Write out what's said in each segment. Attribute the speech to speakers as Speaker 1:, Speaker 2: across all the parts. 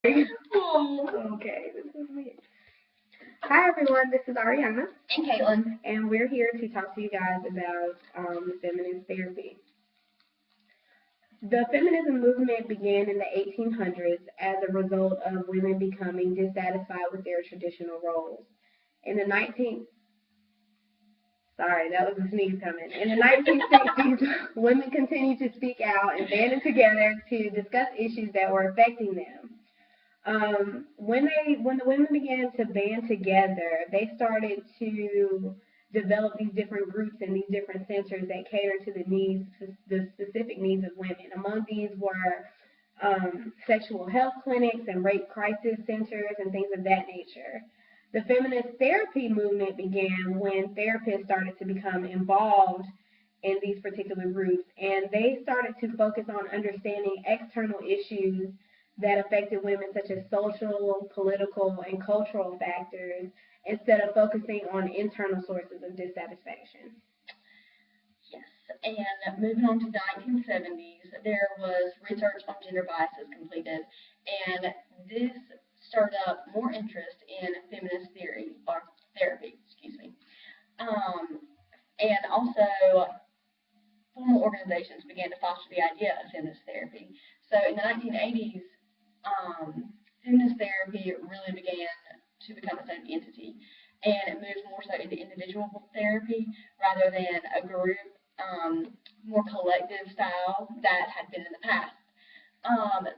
Speaker 1: Okay, this is weird. Hi everyone, this is Arriana.
Speaker 2: And Katlyn.
Speaker 1: And we're here to talk to you guys about feminist therapy. The feminism movement began in the 1800s as a result of women becoming dissatisfied with their traditional roles. In the 19th, sorry, that was a sneeze coming. In the 1960s, women continued to speak out and banded together to discuss issues that were affecting them. When the women began to band together, they started to develop these different groups and these different centers that cater to the specific needs of women. Among these were sexual health clinics and rape crisis centers and things of that nature. The feminist therapy movement began when therapists started to become involved in these particular groups, and they started to focus on understanding external issues that affected women, such as social, political, and cultural factors, instead of focusing on internal sources of dissatisfaction.
Speaker 2: Yes, and moving on to the 1970s, there was research on gender biases completed, and this stirred up more interest in feminist theory, or therapy, excuse me. And also, formal organizations began to foster the idea of feminist therapy. So in the 1980s, feminist therapy really began to become its own entity, and it moved more so into individual therapy rather than a group, more collective style that had been in the past.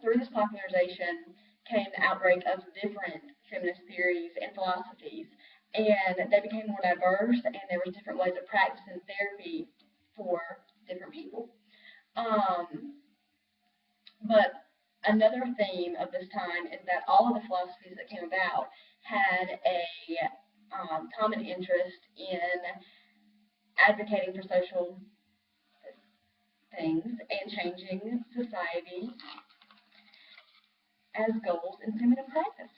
Speaker 2: Through this popularization came the outbreak of different feminist theories and philosophies, and they became more diverse, and there was different ways of practicing therapy for different people. But another theme of this time is that all of the philosophies that came about had a common interest in advocating for social things and changing society as goals in feminine practice.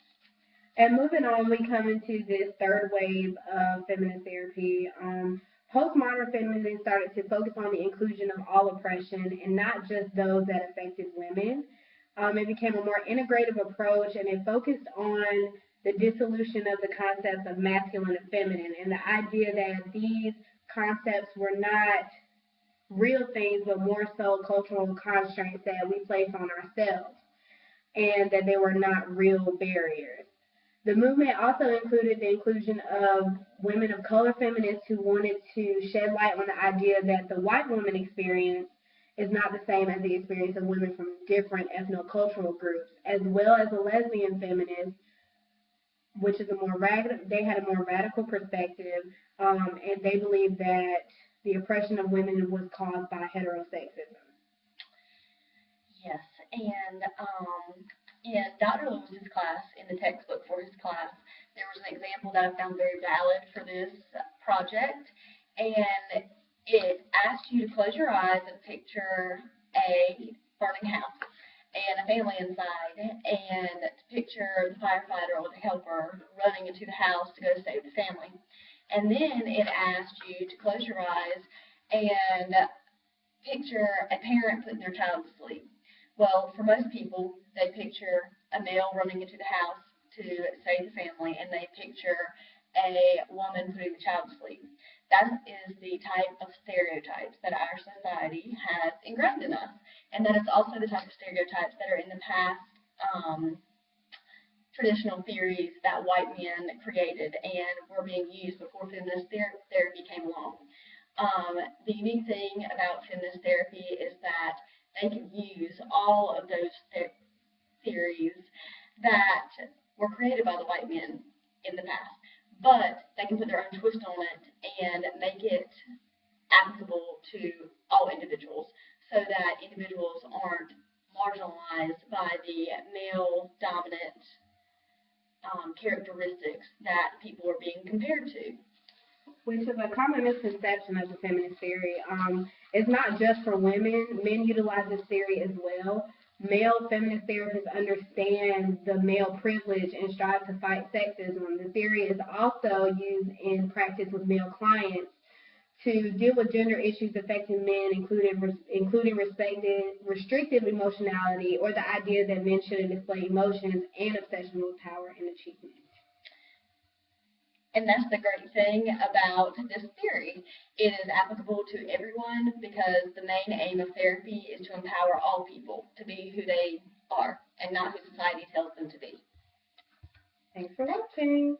Speaker 1: And moving on, we come into this third wave of feminist therapy. Postmodern feminism started to focus on the inclusion of all oppression and not just those that affected women. It became a more integrative approach, and it focused on the dissolution of the concepts of masculine and feminine, and the idea that these concepts were not real things, but more so cultural constraints that we place on ourselves, and that they were not real barriers. The movement also included the inclusion of women of color feminists who wanted to shed light on the idea that the white woman experience is not the same as the experience of women from different ethnocultural groups, as well as the lesbian feminists, which is they had a more radical perspective, and they believed that the oppression of women was caused by heterosexism.
Speaker 2: Yes, and in Dr. Lewis's class, in the textbook for his class, there was an example that I found very valid for this project, and it asked you to close your eyes and picture a burning house and a family inside, and to picture the firefighter or the helper running into the house to go save the family. And then it asked you to close your eyes and picture a parent putting their child to sleep. Well, for most people, they picture a male running into the house to save the family, and they picture a woman putting the child to sleep. That is the type of stereotypes that our society has ingrained in us, and that is also the type of stereotypes that are in the past traditional theories that white men created and were being used before feminist therapy came along. The unique thing about feminist therapy is that they can use all of those theories that were created by the white men in the past, but they can put their own twist on it and make it applicable to all individuals, so that individuals aren't marginalized by the male dominant characteristics that people are being compared to.
Speaker 1: Which is a common misconception of the feminist theory. It's not just for women. Men utilize this theory as well. Male feminist therapists understand the male privilege and strive to fight sexism. The theory is also used in practice with male clients to deal with gender issues affecting men, including restrictive emotionality, or the idea that men shouldn't display emotions and obsession with power and achievement.
Speaker 2: And that's the great thing about this theory. It is applicable to everyone because the main aim of therapy is to empower all people to be who they are and not who society tells them to be.
Speaker 1: Thanks for watching.